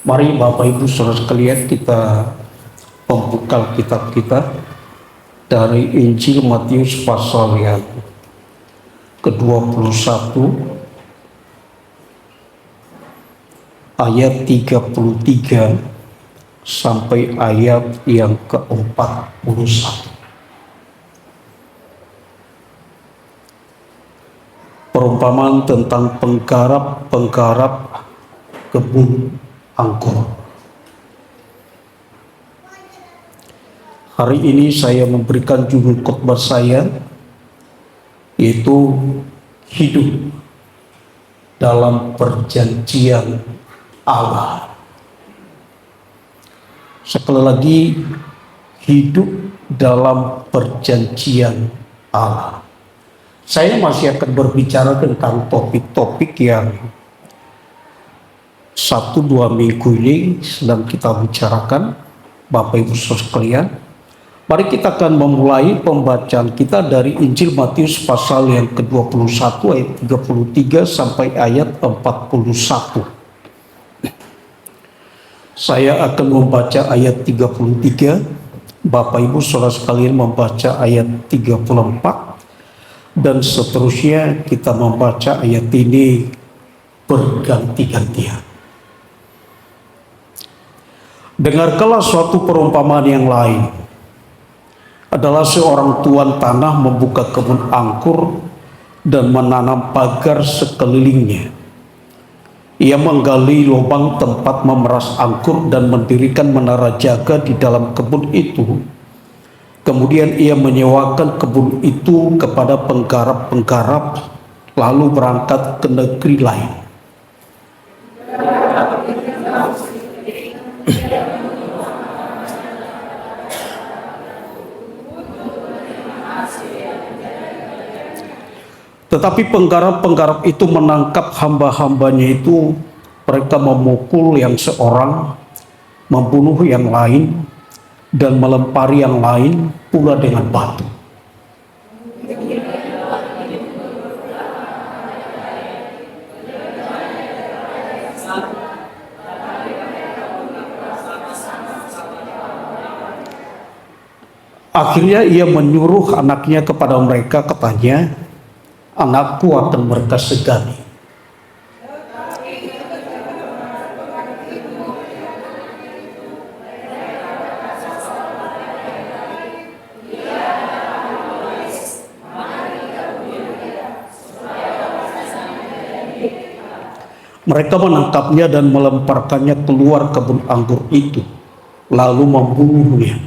Mari Bapak Ibu Saudara sekalian kita membuka kitab kita dari Injil Matius pasal yang ke-21 ayat 33 sampai ayat yang ke-41. Perumpamaan tentang penggarap kebun anggur. Hari ini saya memberikan judul khotbah saya yaitu hidup dalam perjanjian Allah. Sekali lagi, hidup dalam perjanjian Allah. Saya masih akan berbicara tentang topik-topik yang 1-2 minggu ini sedang kita bicarakan, Bapak Ibu Saudara sekalian. Mari kita akan memulai pembacaan kita dari Injil Matius pasal yang ke-21 ayat 33 sampai ayat 41. Saya akan membaca ayat 33, Bapak Ibu Saudara sekalian membaca ayat 34, dan seterusnya kita membaca ayat ini berganti-gantian. Dengarkanlah suatu perumpamaan yang lain. Adalah seorang tuan tanah membuka kebun anggur dan menanam pagar sekelilingnya. Ia menggali lubang tempat memeras anggur dan mendirikan menara jaga di dalam kebun itu. Kemudian ia menyewakan kebun itu kepada penggarap-penggarap, lalu berangkat ke negeri lain. Tetapi penggarap-penggarap itu menangkap hamba-hambanya itu. Mereka memukul yang seorang, membunuh yang lain, dan melempari yang lain pula dengan batu. Akhirnya ia menyuruh anaknya kepada mereka, katanya, "Anakku akan mereka segani." Mereka menangkapnya dan melemparkannya keluar kebun anggur itu, lalu membunuhnya.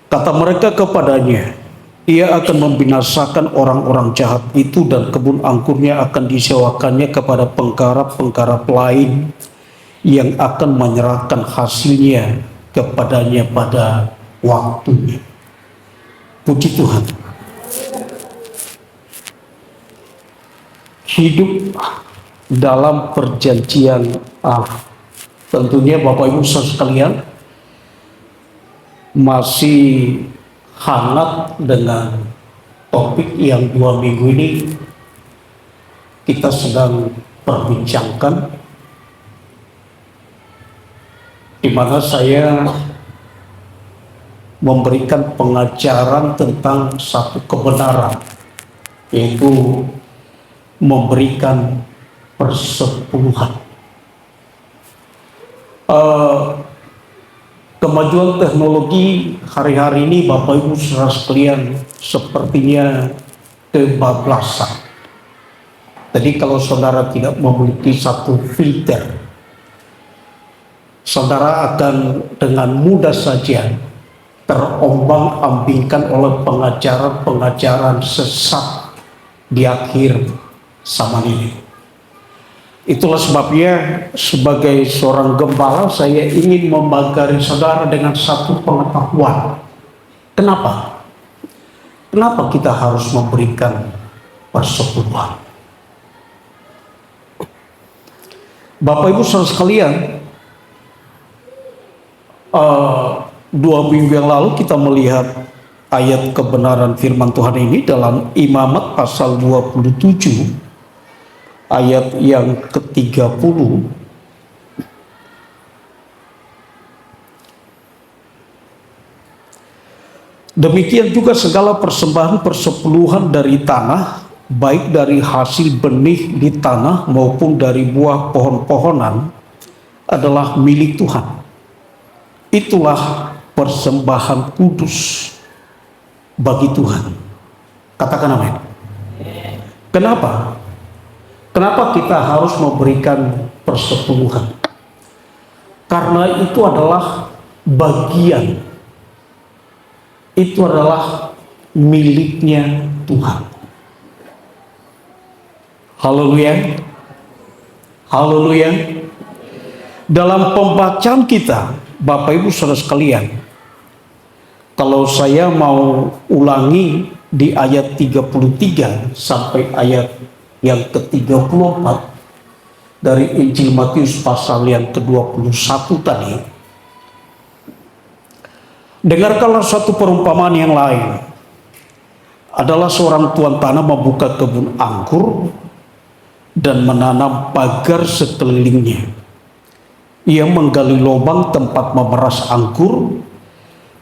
Kata mereka kepadanya, "Ia akan membinasakan orang-orang jahat itu dan kebun anggurnya akan disewakannya kepada penggarap-penggarap lain yang akan menyerahkan hasilnya kepadanya pada waktunya." Puji Tuhan. Hidup dalam perjanjian Allah. Tentunya Bapak Ibu Saudara sekalian masih hangat dengan topik yang 2 minggu ini kita sedang perbincangkan, di mana saya memberikan pengajaran tentang satu kebenaran, yaitu memberikan persepuluhan. Kemajuan teknologi hari-hari ini Bapak Ibu Saudara sekalian sepertinya kebablasan. Jadi kalau saudara tidak memiliki satu filter, saudara akan dengan mudah saja terombang-ambingkan oleh pengajaran-pengajaran sesat di akhir zaman ini. Itulah sebabnya sebagai seorang gembala saya ingin membagari saudara dengan satu pengetahuan. Kenapa? Kenapa kita harus memberikan persepuluhan? Bapak Ibu Saudara sekalian, 2 minggu yang lalu kita melihat ayat kebenaran firman Tuhan ini dalam Imamat pasal 27 ayat yang ke-30. Demikian juga segala persembahan persepuluhan dari tanah, baik dari hasil benih di tanah maupun dari buah pohon-pohonan, adalah milik Tuhan. Itulah persembahan kudus bagi Tuhan. Katakan amin. Kenapa? Kenapa kita harus memberikan persepuluhan? Karena itu adalah bagian, itu adalah miliknya Tuhan. Haleluya. Haleluya. Dalam pembacaan kita, Bapak Ibu Saudara sekalian, kalau saya mau ulangi di ayat 33 sampai ayat yang ke-34 dari Injil Matius pasal yang ke-21 tadi, dengarkanlah satu perumpamaan yang lain. Adalah seorang tuan tanah membuka kebun anggur dan menanam pagar sekelilingnya. Ia menggali lubang tempat memeras anggur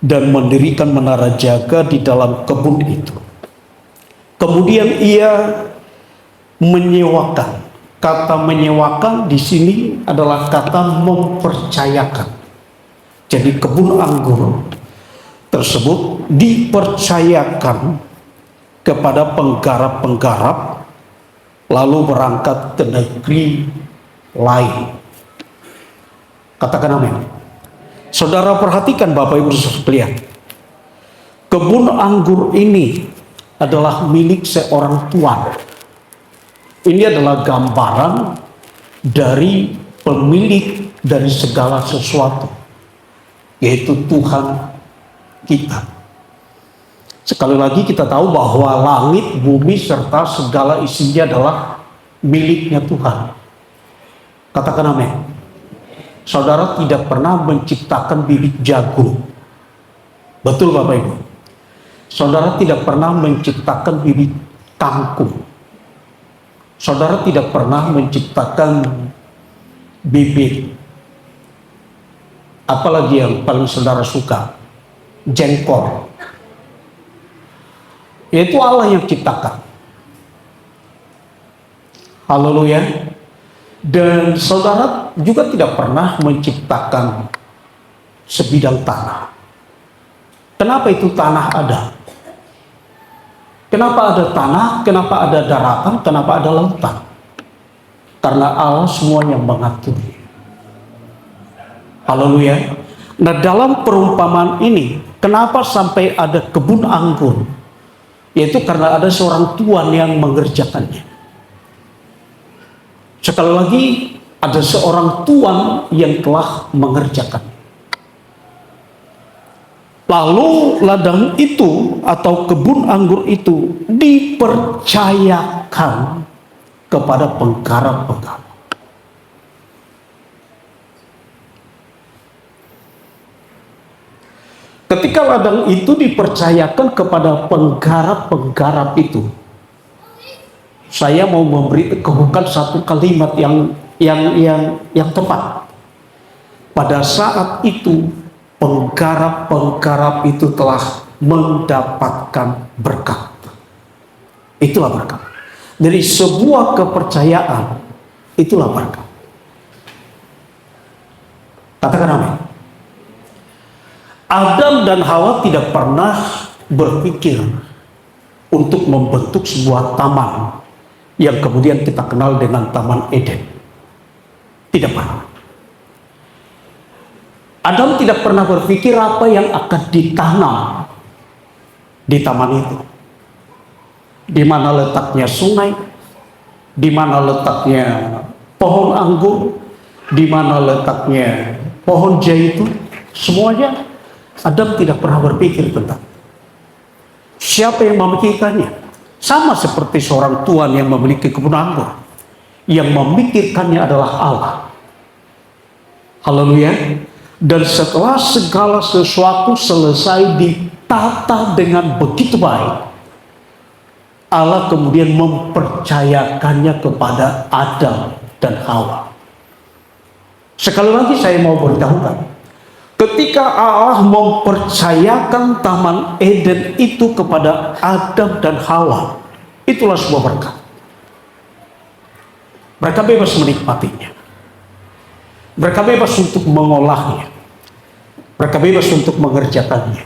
dan mendirikan menara jaga di dalam kebun itu. Kemudian ia menyewakan. Kata menyewakan di sini adalah kata mempercayakan. Jadi kebun anggur tersebut dipercayakan kepada penggarap-penggarap lalu berangkat ke negeri lain. Katakan amin. Saudara perhatikan Bapak Ibu sekalian, kebun anggur ini adalah milik seorang tuan. Ini adalah gambaran dari pemilik dari segala sesuatu, yaitu Tuhan kita. Sekali lagi kita tahu bahwa langit, bumi, serta segala isinya adalah miliknya Tuhan. Katakan amin. Saudara tidak pernah menciptakan bibit jagung. Betul Bapak Ibu. Saudara tidak pernah menciptakan bibit kangkung. Saudara tidak pernah menciptakan bibit, apalagi yang paling saudara suka, jengkol. Yaitu Allah yang ciptakan. Haleluya. Dan saudara juga tidak pernah menciptakan sebidang tanah. Kenapa itu tanah ada? Kenapa ada tanah? Kenapa ada daratan? Kenapa ada lautan? Karena Allah semua yang mengatur. Haleluya. Nah, dalam perumpamaan ini, kenapa sampai ada kebun anggur? Yaitu karena ada seorang tuan yang mengerjakannya. Sekali lagi, ada seorang tuan yang telah mengerjakan. Lalu ladang itu atau kebun anggur itu dipercayakan kepada penggarap-penggarap. Ketika ladang itu dipercayakan kepada penggarap-penggarap itu, saya mau memberitahukan satu kalimat yang tepat. Pada saat itu penggarap-penggarap itu telah mendapatkan berkat. Itulah berkat. Dari sebuah kepercayaan, itulah berkat. Katakan amin. Adam dan Hawa tidak pernah berpikir untuk membentuk sebuah taman yang kemudian kita kenal dengan Taman Eden. Tidak pernah. Adam tidak pernah berpikir apa yang akan ditanam di taman itu. Di mana letaknya sungai, di mana letaknya pohon anggur, di mana letaknya pohon zaitun, semuanya Adam tidak pernah berpikir tentang. Siapa yang memikirkannya? Sama seperti seorang tuan yang memiliki kebun anggur. Yang memikirkannya adalah Allah. Haleluya. Dan setelah segala sesuatu selesai ditata dengan begitu baik, Allah kemudian mempercayakannya kepada Adam dan Hawa. Sekali lagi saya mau beritahukan, ketika Allah mempercayakan Taman Eden itu kepada Adam dan Hawa, itulah sebuah berkat. Mereka bebas menikmatinya. Mereka bebas untuk mengolahnya. Mereka bebas untuk mengerjakannya.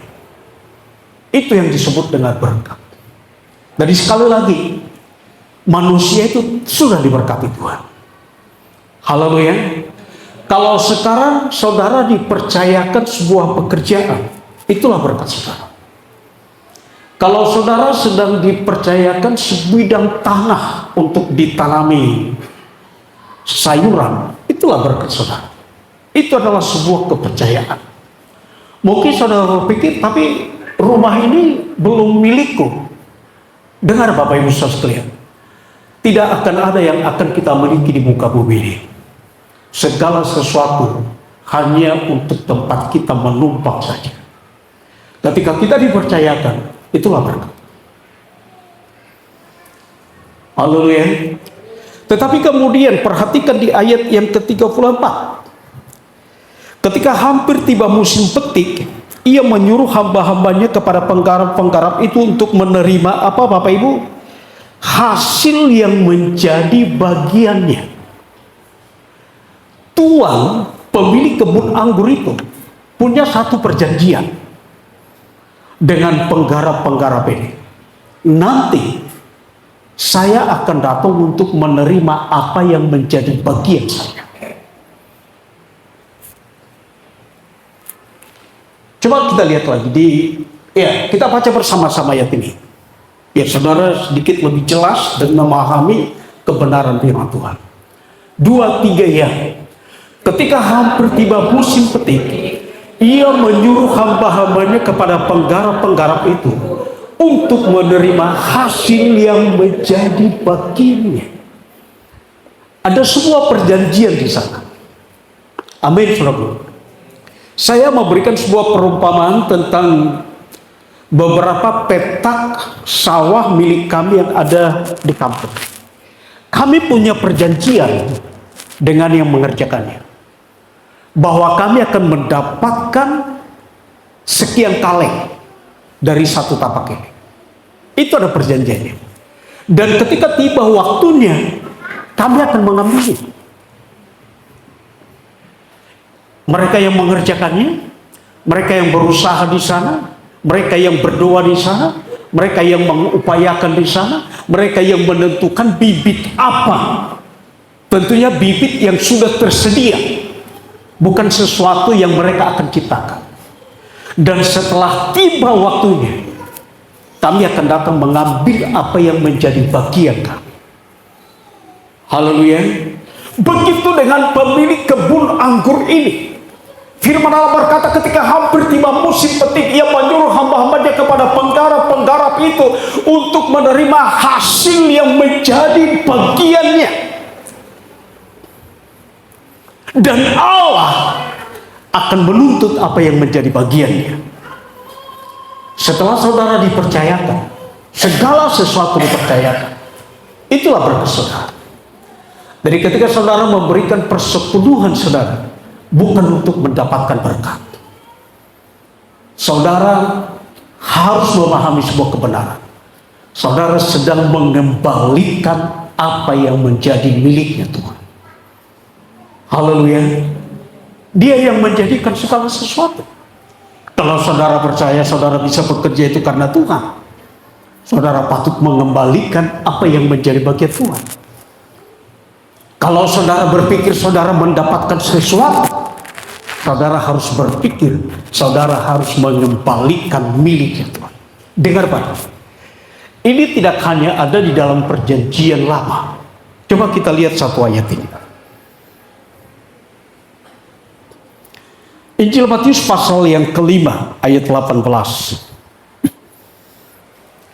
Itu yang disebut dengan berkat. Jadi sekali lagi, manusia itu sudah diberkati Tuhan. Haleluya. Kalau sekarang saudara dipercayakan sebuah pekerjaan, itulah berkat saudara. Kalau saudara sedang dipercayakan sebidang tanah untuk ditanami sayuran, itulah berkat saudara. Itu adalah sebuah kepercayaan. Mungkin saudara berpikir, tapi rumah ini belum milikku. Dengar Bapak Ibu Saudara sekalian, tidak akan ada yang akan kita miliki di muka bumi ini. Segala sesuatu hanya untuk tempat kita menumpang saja. Ketika kita dipercayakan, itulah berkat. Haleluya. Tetapi kemudian perhatikan di ayat yang ke-34. Ketika hampir tiba musim petik, ia menyuruh hamba-hambanya kepada penggarap-penggarap itu untuk menerima apa Bapak Ibu? Hasil yang menjadi bagiannya. Tuan pemilik kebun anggur itu punya satu perjanjian dengan penggarap-penggarap ini. Nanti saya akan datang untuk menerima apa yang menjadi bagian saya. Coba kita lihat lagi kita baca bersama-sama ayat ini. Biar saudara sedikit lebih jelas dan memahami kebenaran firman Tuhan. 2-3 ya. Ketika hampir tiba musim petik, ia menyuruh hamba-hambanya kepada penggarap-penggarap itu untuk menerima hasil yang menjadi bagiannya. Ada sebuah perjanjian di sana. Amin, saudara. Saya memberikan sebuah perumpamaan tentang beberapa petak sawah milik kami yang ada di kampung. Kami punya perjanjian dengan yang mengerjakannya, bahwa kami akan mendapatkan sekian kaleng dari satu tapak ini. Itu ada perjanjiannya. Dan ketika tiba waktunya, kami akan mengambilnya. Mereka yang mengerjakannya, mereka yang berusaha di sana, mereka yang berdoa di sana, mereka yang mengupayakan di sana, mereka yang menentukan bibit apa. Tentunya bibit yang sudah tersedia, bukan sesuatu yang mereka akan ciptakan. Dan setelah tiba waktunya, kami akan datang mengambil apa yang menjadi bagian kami. Haleluya. Begitu dengan pemilik kebun anggur ini. Firman Allah berkata, ketika hampir tiba musim petik, ia menyuruh hamba-hambanya kepada penggarap-penggarap itu untuk menerima hasil yang menjadi bagiannya. Dan Allah akan menuntut apa yang menjadi bagiannya. Setelah saudara dipercayakan, segala sesuatu dipercayakan, itulah berkat saudara. Jadi ketika saudara memberikan persepuluhan saudara, bukan untuk mendapatkan berkat, saudara harus memahami sebuah kebenaran. Saudara sedang mengembalikan apa yang menjadi miliknya Tuhan. Haleluya. Dia yang menjadikan segala sesuatu. Kalau saudara percaya saudara bisa bekerja itu karena Tuhan, saudara patut mengembalikan apa yang menjadi bagian Tuhan. Kalau saudara berpikir saudara mendapatkan sesuatu, saudara harus berpikir saudara harus mengembalikan miliknya Tuhan. Dengar Pak, ini tidak hanya ada di dalam perjanjian lama. Coba kita lihat satu ayat ini. Injil Matius pasal yang kelima ayat 18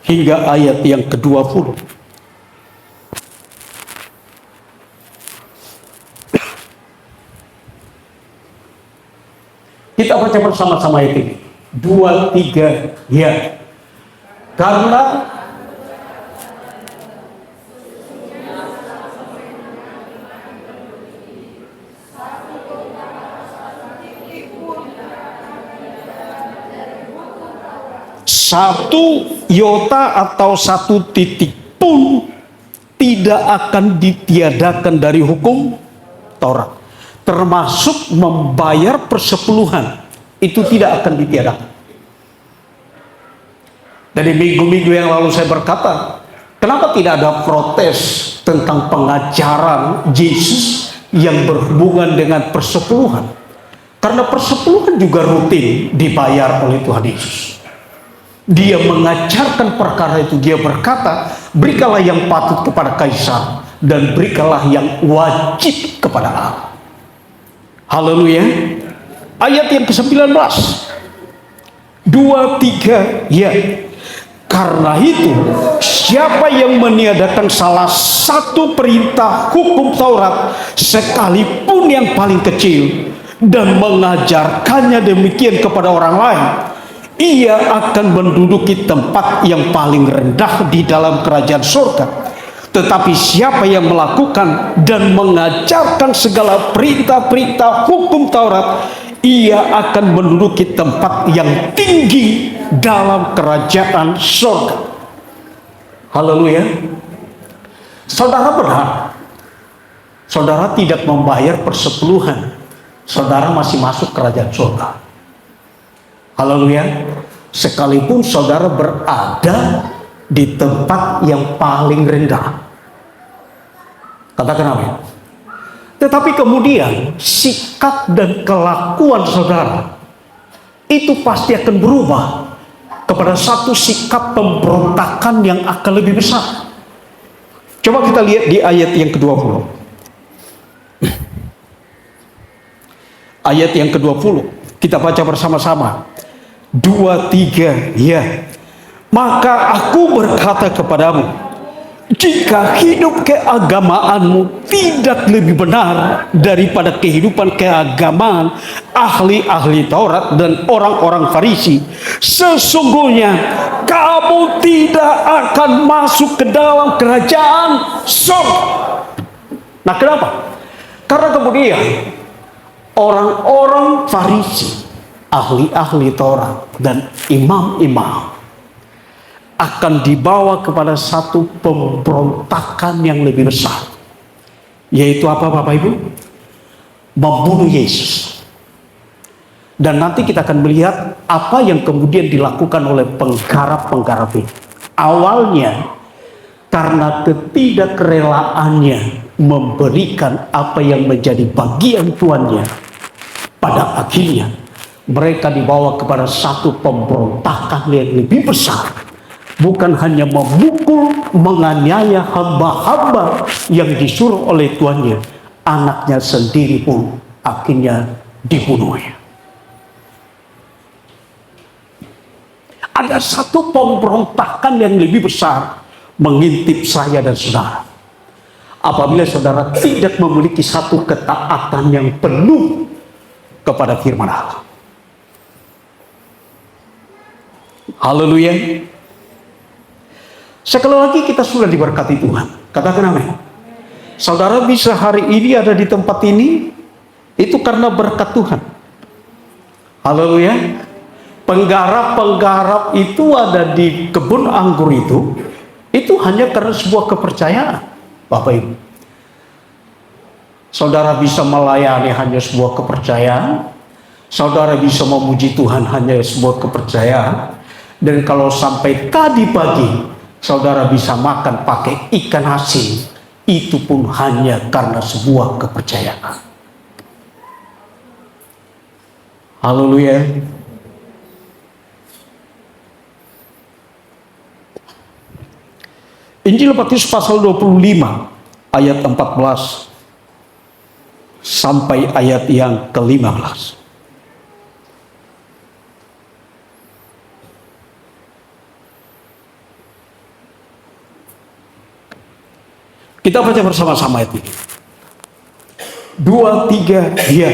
hingga ayat yang ke-20. Kita baca bersama-sama ayat ini. 2, 3, ya. Karena satu iota atau satu titik pun tidak akan ditiadakan dari hukum Taurat, termasuk membayar persepuluhan, itu tidak akan ditiadakan. Dari minggu-minggu yang lalu saya berkata, kenapa tidak ada protes tentang pengajaran Yesus yang berhubungan dengan persepuluhan? Karena persepuluhan juga rutin dibayar oleh Tuhan Yesus. Dia mengajarkan perkara itu. Dia berkata, berikanlah yang patut kepada kaisar dan berikanlah yang wajib kepada Allah. Haleluya. Ayat yang ke-19, 2, 3, ya. Karena itu, siapa yang meniadakan salah satu perintah hukum Taurat, sekalipun yang paling kecil, dan mengajarkannya demikian kepada orang lain, ia akan menduduki tempat yang paling rendah di dalam kerajaan surga. Tetapi siapa yang melakukan dan mengajarkan segala perintah-perintah hukum Taurat, ia akan menduduki tempat yang tinggi dalam kerajaan surga. Haleluya. Saudara berhak, saudara tidak membayar persepuluhan, saudara masih masuk kerajaan surga. Haleluya. Sekalipun saudara berada di tempat yang paling rendah. Katakan amin. Tetapi kemudian sikap dan kelakuan saudara itu pasti akan berubah kepada satu sikap pemberontakan yang akan lebih besar. Coba kita lihat di ayat yang ke-20. Ayat yang ke-20 kita baca bersama-sama. 2, 3, ya. Maka aku berkata kepadamu, jika hidup keagamaanmu tidak lebih benar daripada kehidupan keagamaan ahli-ahli Taurat dan orang-orang Farisi, sesungguhnya kamu tidak akan masuk ke dalam kerajaan surga. Nah, kenapa? Karena kemudian orang-orang Farisi, ahli-ahli Taurat dan imam-imam akan dibawa kepada satu pemberontakan yang lebih besar, yaitu apa Bapak Ibu? Membunuh Yesus. Dan nanti kita akan melihat apa yang kemudian dilakukan oleh penggarap-penggarap ini. Awalnya karena ketidakrelaannya memberikan apa yang menjadi bagian tuannya, pada akhirnya mereka dibawa kepada satu pemberontakan yang lebih besar. Bukan hanya memukul, menganiaya hamba-hamba yang disuruh oleh tuannya, anaknya sendiri pun akhirnya dibunuhnya. Ada satu pemberontakan yang lebih besar mengintip saya dan saudara. Apabila saudara tidak memiliki satu ketaatan yang penuh kepada firman Allah. Haleluya. Sekali lagi kita sudah diberkati Tuhan. Katakan amin. Saudara bisa hari ini ada di tempat ini, itu karena berkat Tuhan. Haleluya. Penggarap-penggarap itu ada di kebun anggur itu hanya karena sebuah kepercayaan. Bapak Ibu, saudara bisa melayani hanya sebuah kepercayaan. Saudara bisa memuji Tuhan hanya sebuah kepercayaan. Dan kalau sampai tadi pagi saudara bisa makan pakai ikan asin, itu pun hanya karena sebuah kepercayaan. Haleluya. Injil Matius pasal 25 ayat 14 sampai ayat yang ke-15. Kita baca bersama-sama ayat ini. 2, 3, ya.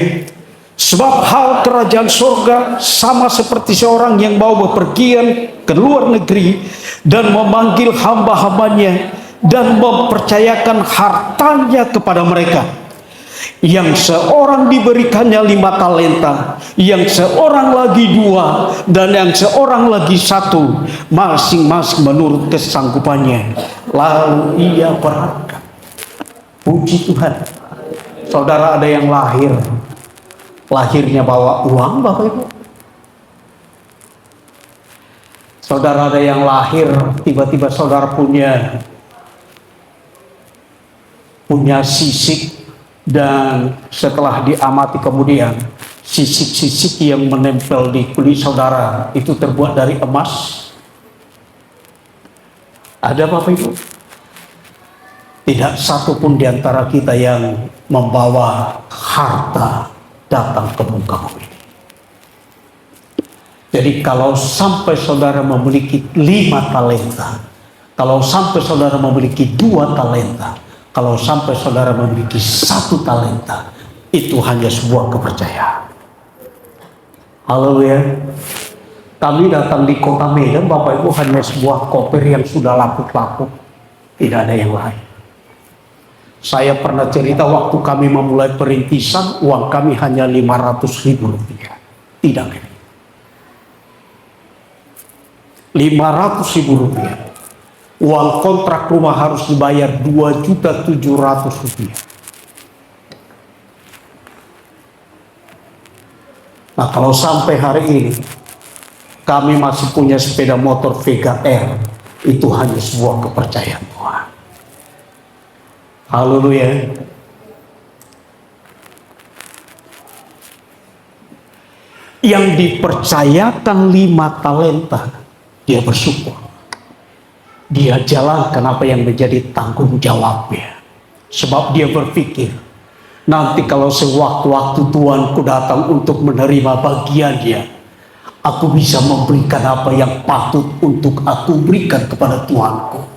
Sebab hal kerajaan surga sama seperti seorang yang mau bepergian ke luar negeri dan memanggil hamba-hambanya dan mempercayakan hartanya kepada mereka. Yang seorang diberikannya 5 talenta, yang seorang lagi 2, dan yang seorang lagi 1, masing-masing menurut kesanggupannya. Lalu ia berangkat. Puji Tuhan. Saudara, ada yang lahirnya bawa uang, Bapak Ibu. Saudara, ada yang lahir tiba-tiba saudara punya sisik, dan setelah diamati kemudian sisik-sisik yang menempel di kulit saudara itu terbuat dari emas. Ada, Bapak Ibu? Tidak satu pun di antara kita yang membawa harta datang ke muka bumi. Jadi kalau sampai saudara memiliki 5 talenta, kalau sampai saudara memiliki 2 talenta, kalau sampai saudara memiliki 1 talenta, itu hanya sebuah kepercayaan. Haleluya. Kami datang di kota Medan, Bapak Ibu, hanya sebuah koper yang sudah lapuk-lapuk, tidak ada yang lain. Saya pernah cerita waktu kami memulai perintisan, uang kami hanya 500.000 rupiah. Tidak lebih. 500.000 rupiah. Uang kontrak rumah harus dibayar 2.700.000 rupiah. Nah, kalau sampai hari ini kami masih punya sepeda motor Vega R, itu hanya sebuah kepercayaan Tuhan. Haleluya. Yang dipercayakan 5 talenta, dia bersyukur. Dia jalankan apa yang menjadi tanggung jawabnya. Sebab dia berpikir, nanti kalau sewaktu-waktu Tuanku datang untuk menerima bagiannya, aku bisa memberikan apa yang patut untuk aku berikan kepada Tuanku.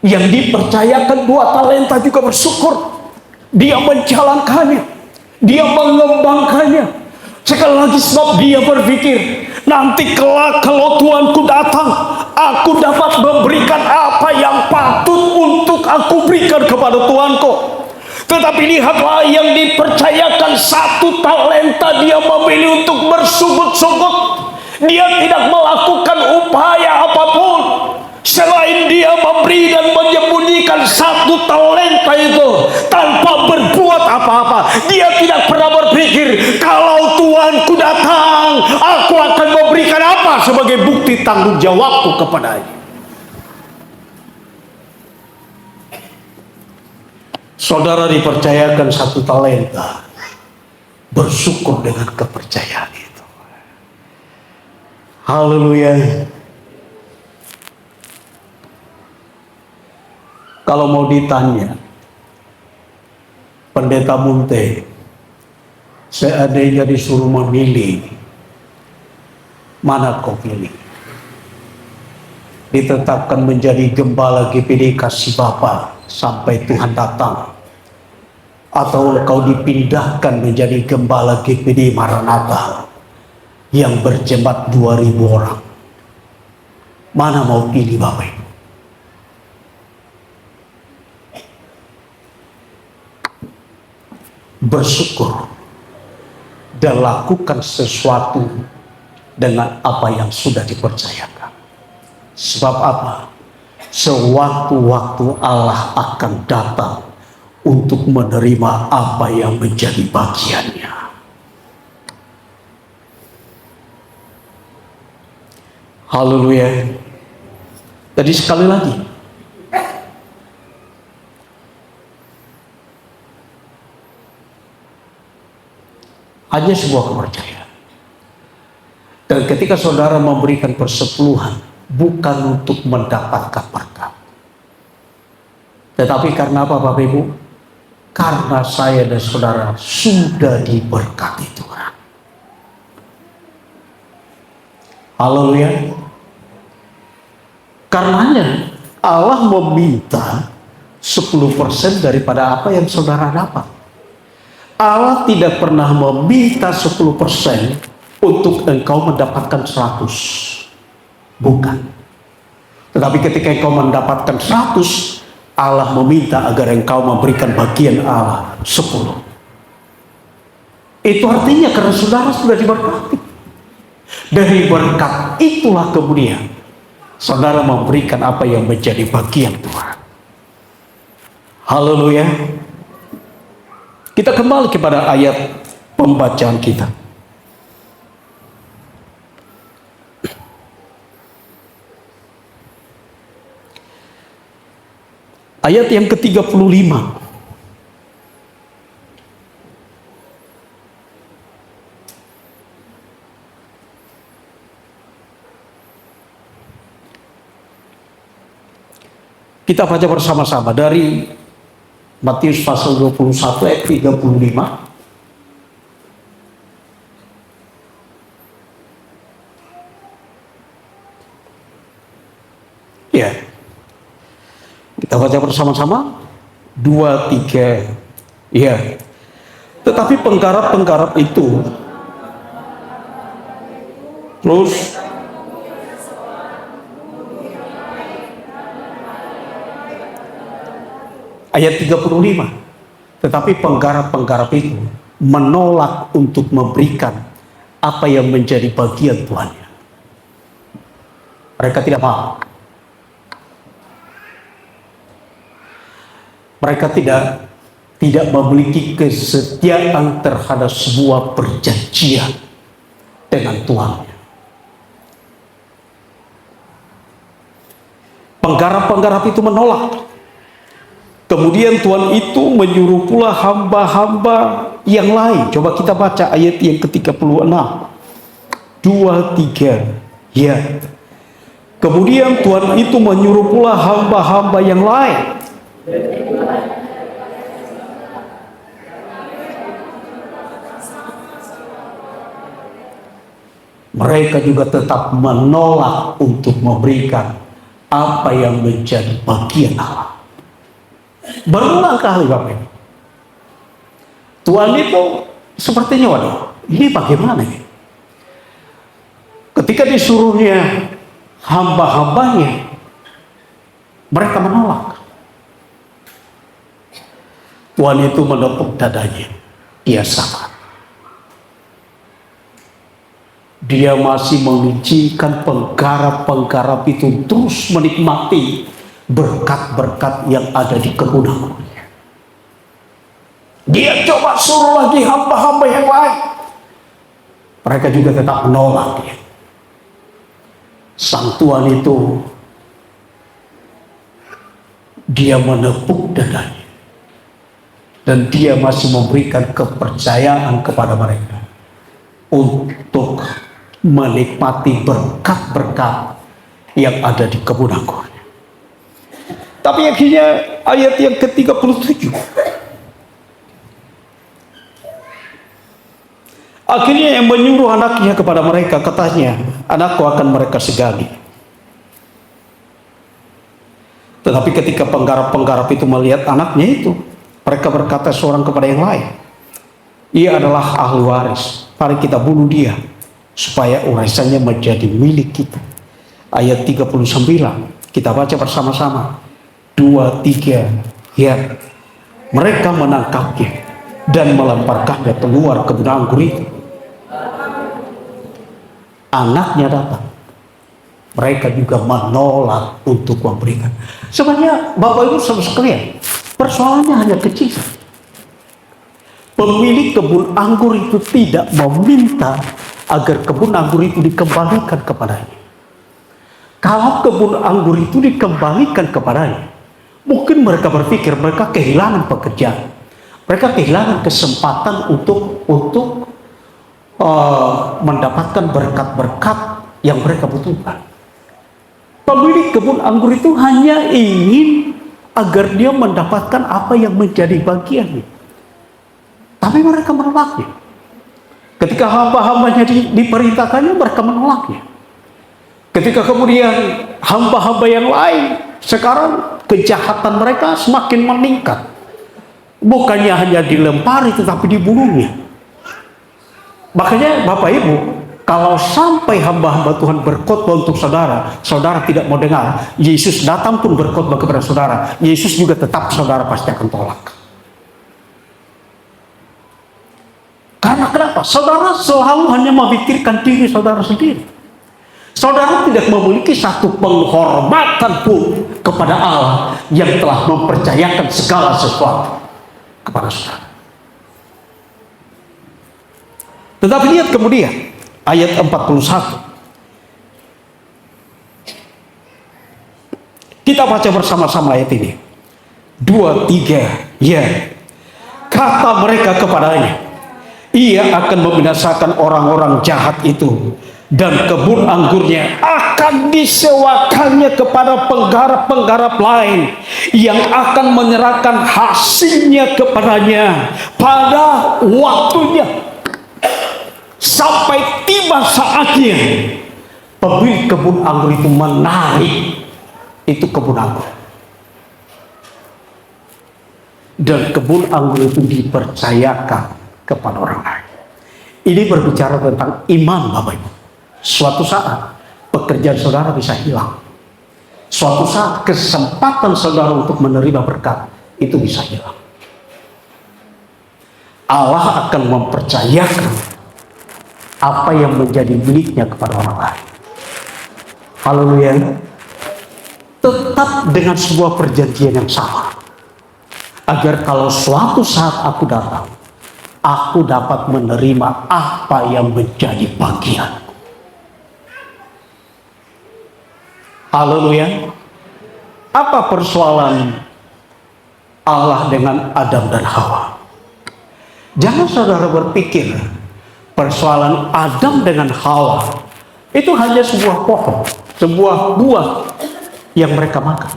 Yang dipercayakan 2 talenta juga bersyukur. Dia menjalankannya, dia mengembangkannya. Sekali lagi, sebab dia berpikir, nanti kelak kalau Tuanku datang, aku dapat memberikan apa yang patut untuk aku berikan kepada Tuanku. Tetapi lihatlah, yang dipercayakan 1 talenta, dia memilih untuk bersungut-sungut. Dia tidak melakukan upaya apapun selain dia memberi dan menyembunyikan 1 talenta itu tanpa berbuat apa-apa. Dia tidak pernah berpikir, kalau Tuanku datang, aku akan memberikan apa sebagai bukti tanggung jawabku kepadanya. Saudara dipercayakan 1 talenta, bersyukur dengan kepercayaan itu. Haleluya. Kalau mau ditanya, Pendeta Munte, seandainya disuruh memilih, mana kau pilih? Ditetapkan menjadi gembala GPD Kasih Bapa sampai Tuhan datang, atau engkau dipindahkan menjadi gembala GPD Maranatha yang berjemaat 2.000 orang? Mana mau pilih, Bapak Ibu? Bersyukur dan lakukan sesuatu dengan apa yang sudah dipercayakan. Sebab apa? Sewaktu-waktu Allah akan datang untuk menerima apa yang menjadi bagiannya. Haleluya. Jadi sekali lagi, hanya sebuah kepercayaan. Dan ketika saudara memberikan persepuluhan, bukan untuk mendapatkan berkat, tetapi karena apa, Bapak Ibu? Karena saya dan saudara sudah diberkati Tuhan. Haleluya. Karenanya Allah meminta 10% daripada apa yang saudara dapat. Allah tidak pernah meminta 10% untuk engkau mendapatkan 100. Bukan. Tetapi ketika engkau mendapatkan 100, Allah meminta agar engkau memberikan bagian Allah 10. Itu artinya karena saudara sudah diberkati. Dari berkat itulah kemudian saudara memberikan apa yang menjadi bagian Tuhan. Haleluya. Kita kembali kepada ayat pembacaan kita. Ayat yang ke-35. Kita baca bersama-sama dari Matius pasal 21 ayat 35. Ya. Kita baca bersama-sama. 2, 3. Ya. Tetapi penggarap-penggarap itu terus ayat 35. Tetapi penggarap-penggarap itu menolak untuk memberikan apa yang menjadi bagian tuannya. Mereka tidak mau. Mereka tidak memiliki kesetiaan terhadap sebuah perjanjian dengan Tuhannya. Penggarap-penggarap itu menolak. Kemudian Tuhan itu menyuruh pula hamba-hamba yang lain. Coba kita baca ayat yang ke-36. 2, 3. Ya. Kemudian Tuhan itu menyuruh pula hamba-hamba yang lain. Mereka juga tetap menolak untuk memberikan apa yang menjadi bagian Allah. Berulang kali Bapak Ibu. Tuhan itu sepertinya, waduh, ini bagaimana ini? Ketika disuruhnya hamba-hambanya, mereka menolak. Tuhan itu menepuk dadanya. Dia sabar. Dia masih mengizinkan penggarap-penggarap itu terus menikmati berkat-berkat yang ada di kebun anggurnya. Dia coba suruh lagi hamba-hamba yang lain. Mereka juga tetap menolak dia. Sang Tuhan itu, dia menepuk dadanya. Dan dia masih memberikan kepercayaan kepada mereka untuk menikmati berkat-berkat yang ada di kebun anggurnya. Tapi akhirnya ayat yang ke-37. Akhirnya yang menyuruh anaknya kepada mereka, katanya, anakku akan mereka segani. Tetapi ketika penggarap-penggarap itu melihat anaknya itu, mereka berkata seorang kepada yang lain, ia adalah ahli waris, mari kita bunuh dia, supaya warisannya menjadi milik kita. Ayat 39, kita baca bersama-sama. 2, 3, ya. Mereka menangkapnya dan melemparkannya keluar kebun anggur itu. Anaknya datang. Mereka juga menolak untuk memberikan. Sebenarnya Bapak Ibu Saudara sekalian, persoalannya hanya kecil. Pemilik kebun anggur itu tidak meminta agar kebun anggur itu dikembalikan kepadanya. Kalau kebun anggur itu dikembalikan kepadanya, mungkin mereka berpikir mereka kehilangan pekerjaan, mereka kehilangan kesempatan untuk mendapatkan berkat-berkat yang mereka butuhkan. Pemilik kebun anggur itu hanya ingin agar dia mendapatkan apa yang menjadi bagiannya. Tapi mereka menolaknya. Ketika hamba-hambanya diperintahkannya, mereka menolaknya. Ketika kemudian hamba-hamba yang lain, sekarang kejahatan mereka semakin meningkat. Bukannya hanya dilempari tetapi dibunuhnya. Makanya Bapak Ibu, kalau sampai hamba-hamba Tuhan berkhotbah untuk saudara, saudara tidak mau dengar, Yesus datang pun berkhotbah kepada saudara, Yesus juga tetap saudara pasti akan tolak. Karena kenapa? Saudara selalu hanya memikirkan diri saudara sendiri. Saudara tidak memiliki satu penghormatan pun kepada Allah yang telah mempercayakan segala sesuatu kepada saudara. Tetapi lihat kemudian ayat 41. Kita baca bersama-sama ayat ini. 2, 3, ya. Kata mereka kepadanya, ia akan membinasakan orang-orang jahat itu, dan kebun anggurnya akan disewakannya kepada penggarap-penggarap lain yang akan menyerahkan hasilnya kepadanya pada waktunya. Sampai tiba saatnya pemilik kebun anggur itu menarik itu kebun anggur, dan kebun anggur itu dipercayakan kepada orang lain. Ini berbicara tentang iman, Bapak Ibu. Suatu saat pekerjaan saudara bisa hilang. Suatu saat kesempatan saudara untuk menerima berkat itu bisa hilang. Allah akan mempercayakan apa yang menjadi miliknya kepada orang lain. Haleluya. Tetap dengan sebuah perjanjian yang sama, agar kalau suatu saat aku datang, aku dapat menerima apa yang menjadi bagianku. Haleluya. Apa persoalan Allah dengan Adam dan Hawa? Jangan saudara berpikir persoalan Adam dengan Hawa itu hanya sebuah pohon, sebuah buah yang mereka makan.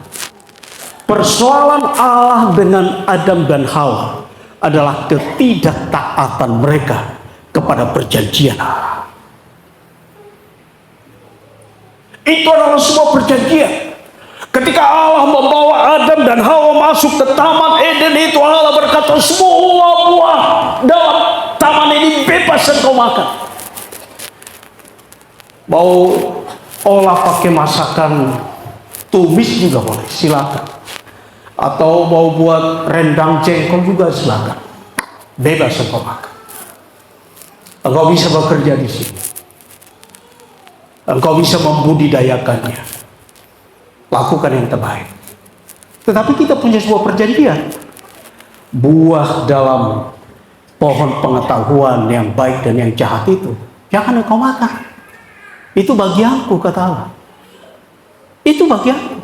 Persoalan Allah dengan Adam dan Hawa adalah ketidaktaatan mereka kepada perjanjian Allah. Itu adalah sebuah perjanjian. Ketika Allah membawa Adam dan Hawa masuk ke Taman Eden itu, Allah berkata, semua buah dalam taman ini bebas engkau makan. Mau olah pakai masakan tumis juga boleh, silakan. Atau mau buat rendang jengkol juga silakan. Bebas engkau makan. Engkau bisa bekerja di sini. Engkau bisa membudidayakannya. Lakukan yang terbaik. Tetapi kita punya sebuah perjanjian. Buah dalam pohon pengetahuan yang baik dan yang jahat itu jangan engkau makan. Itu bagianku, kata Allah. Itu bagianku.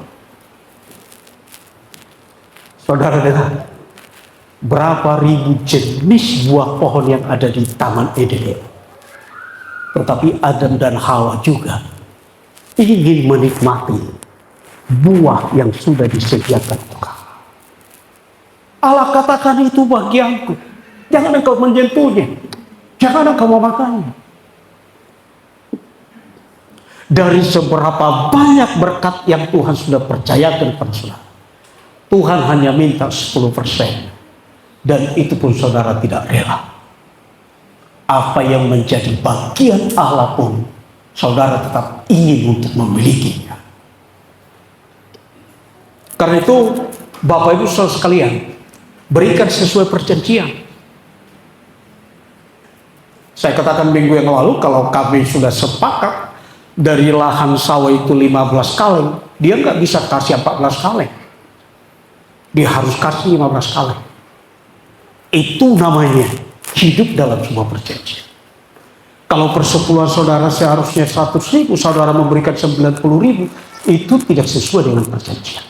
Saudara dengar, berapa ribu jenis buah pohon yang ada di Taman Eden itu. Tetapi Adam dan Hawa juga ingin menikmati buah yang sudah disediakan Tuhan. Allah katakan itu bagianku. Jangan engkau menyentuhnya. Jangan engkau memakannya. Dari seberapa banyak berkat yang Tuhan sudah percayakan kepada saudara, Tuhan hanya minta 10%. Dan itu pun saudara tidak rela. Apa yang menjadi bagian Allah pun saudara tetap ingin untuk memilikinya. Karena itu Bapak Ibu saudara sekalian, berikan sesuai perjanjian. Saya katakan minggu yang lalu, kalau kami sudah sepakat dari lahan sawah itu 15 kaleng, dia nggak bisa kasih 14 kaleng. Dia harus kasih 15 kaleng. Itu namanya hidup dalam sebuah perjanjian. Kalau persepuluhan saudara seharusnya 100.000, saudara memberikan 90.000, itu tidak sesuai dengan perjanjian.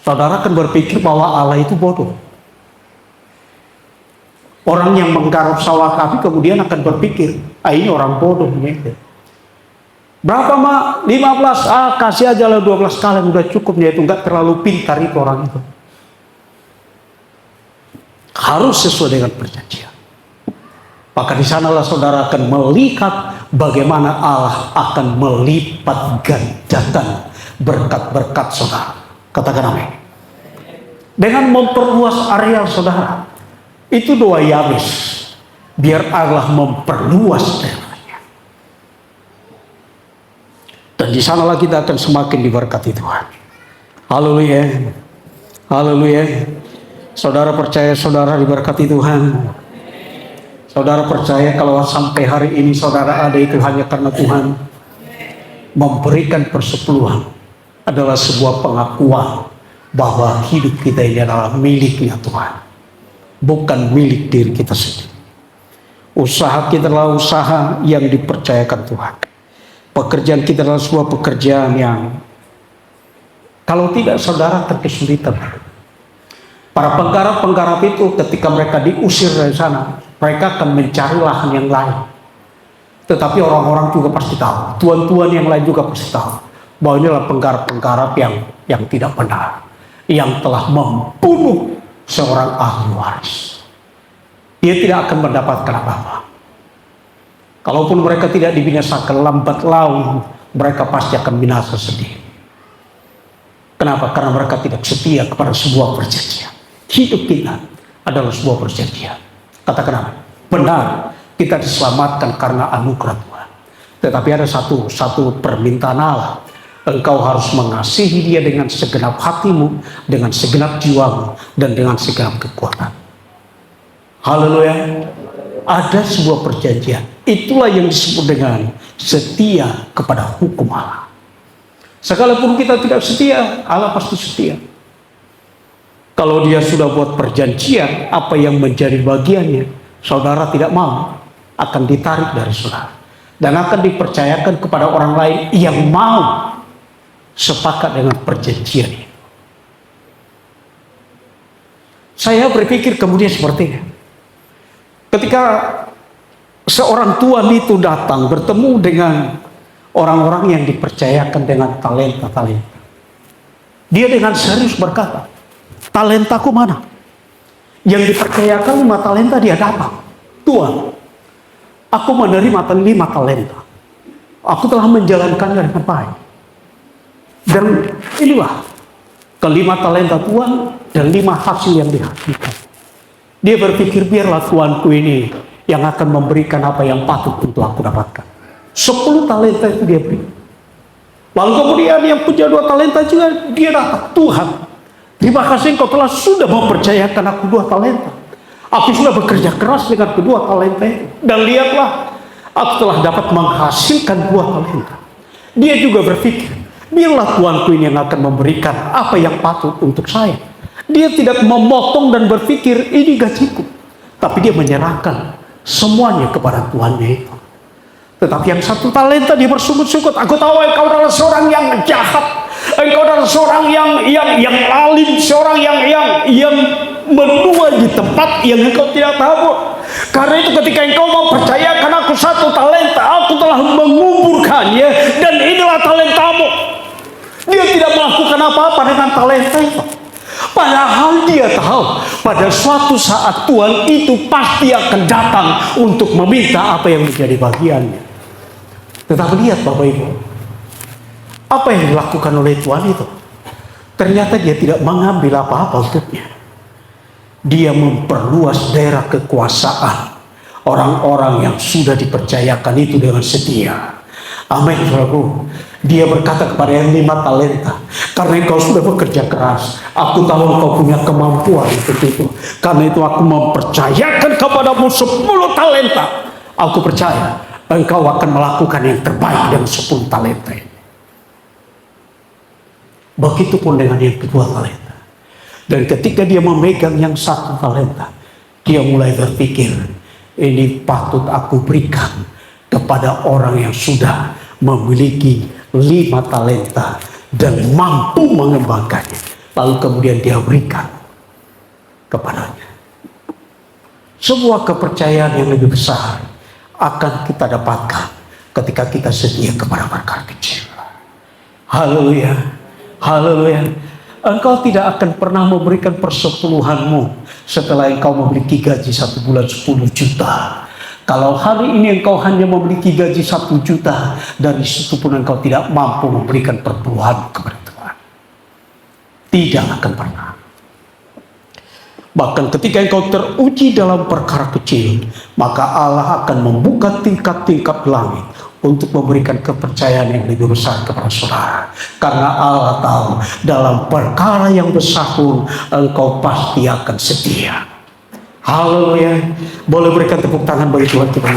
Saudara akan berpikir bahwa Allah itu bodoh. Orang yang menggarap sawah kami kemudian akan berpikir, ini orang bodoh. Berapa mah? 15, kasih aja lah 12 kali, udah cukup. Dia itu nggak terlalu pintar itu orang itu. Harus sesuai dengan perjanjian. Maka di sanalah saudara akan melihat bagaimana Allah akan melipat gandakan berkat-berkat saudara. Katakan amin. dengan memperluas areal saudara. Itu doa Yabes, biar Allah memperluas daerahnya. Dan di sanalah kita akan semakin diberkati Tuhan. Haleluya, haleluya. Saudara percaya saudara diberkati Tuhan. Saudara percaya kalau sampai hari ini saudara ada itu hanya karena Tuhan memberikan persepuluhan adalah sebuah pengakuan bahwa hidup kita ini adalah miliknya Tuhan, bukan milik diri kita sendiri. Usaha kita adalah usaha yang dipercayakan Tuhan. Pekerjaan kita adalah sebuah pekerjaan yang kalau tidak saudara terkesulitan. Para penggarap-penggarap itu ketika mereka diusir dari sana, mereka akan mencari lahan yang lain. Tetapi orang-orang juga pasti tahu, tuan-tuan yang lain juga pasti tahu bahwa inilah penggarap-penggarap yang tidak benar, yang telah membunuh seorang ahli waris. Dia tidak akan mendapatkan apa-apa. Kalaupun mereka tidak dibinasakan, lambat laun mereka pasti akan binasa sendiri. Kenapa? Karena mereka tidak setia kepada sebuah perjanjian. Hidup kita adalah sebuah perjanjian. Katakan apa? Benar, kita diselamatkan karena anugerah Tuhan. Tetapi ada satu permintaan Allah. Engkau harus mengasihi dia dengan segenap hatimu, dengan segenap jiwamu, dan dengan segenap kekuatan. Haleluya. Ada sebuah perjanjian. Itulah yang disebut dengan setia kepada hukum Allah. Sekalipun kita tidak setia, Allah pasti setia. Kalau dia sudah buat perjanjian, apa yang menjadi bagiannya, saudara tidak mau, akan ditarik dari saudara. Dan akan dipercayakan kepada orang lain yang mau sepakat dengan perjanjian ini. Saya berpikir kemudian seperti ini. Ketika seorang tuan itu datang bertemu dengan orang-orang yang dipercayakan dengan talenta-talenta, dia dengan serius berkata, talentaku mana? Yang dipercayakan 5 talenta dia datang. Tuan, aku menerima 5 talenta. Aku telah menjalankannya dengan baik. Dan inilah ke-5 talenta Tuhan dan 5 hasil yang dihasilkan. Dia berpikir biarlah tuanku ini yang akan memberikan apa yang patut untuk aku dapatkan. 10 talenta itu dia beri. Lalu kemudian yang punya 2 talenta juga dia datang. Tuhan, terima kasih engkau telah sudah mempercayakan aku 2 talenta. Aku sudah bekerja keras dengan kedua talenta itu. Dan lihatlah, aku telah dapat menghasilkan 2 talenta. Dia juga berpikir, biarlah tuanku ini yang akan memberikan apa yang patut untuk saya. Dia tidak memotong dan berpikir ini gajiku. Tapi dia menyerahkan semuanya kepada tuannya itu. Tetapi yang 1 talenta dia bersungut-sungut. Aku tahu engkau adalah seorang yang jahat. Engkau adalah seorang yang lalim, seorang yang menua di tempat yang engkau tidak tahu. Karena itu ketika engkau mempercayakan aku 1 talenta, aku telah menguburkannya dan inilah talentamu. Dia tidak melakukan apa-apa dengan talenta itu. Padahal dia tahu pada suatu saat Tuhan itu pasti akan datang untuk meminta apa yang menjadi bagiannya. Tetapi lihat Bapak Ibu, apa yang dilakukan oleh Tuhan itu? Ternyata dia tidak mengambil apa-apa untuknya. Dia memperluas daerah kekuasaan orang-orang yang sudah dipercayakan itu dengan setia. Amin, saudaraku. Dia berkata kepada yang 5 talenta, karena engkau sudah bekerja keras, aku tahu engkau punya kemampuan untuk itu. Karena itu aku mempercayakan kepadamu 10 talenta. Aku percaya engkau akan melakukan yang terbaik dengan 10 talenta ini. Begitupun dengan yang kedua talenta. Dan ketika dia memegang yang 1 talenta, dia mulai berpikir, ini patut aku berikan kepada orang yang sudah memiliki 5 talenta dan mampu mengembangkannya. Lalu kemudian dia berikan kepadanya. Sebuah kepercayaan yang lebih besar akan kita dapatkan ketika kita setia kepada perkara kecil. Haleluya, haleluya. Engkau tidak akan pernah memberikan persepuluhanmu setelah engkau memiliki gaji 1 bulan 10 juta. Kalau hari ini engkau hanya memiliki gaji 1 juta, dari situ pun engkau tidak mampu memberikan perpuluhan kepada Tuhan. Tidak akan pernah. Bahkan ketika engkau teruji dalam perkara kecil, maka Allah akan membuka tingkat-tingkat langit untuk memberikan kepercayaan yang lebih besar kepada saudara. Karena Allah tahu dalam perkara yang besar pun engkau pasti akan setia. Haleluya. Boleh berikan tepuk tangan bagi Tuhan kita.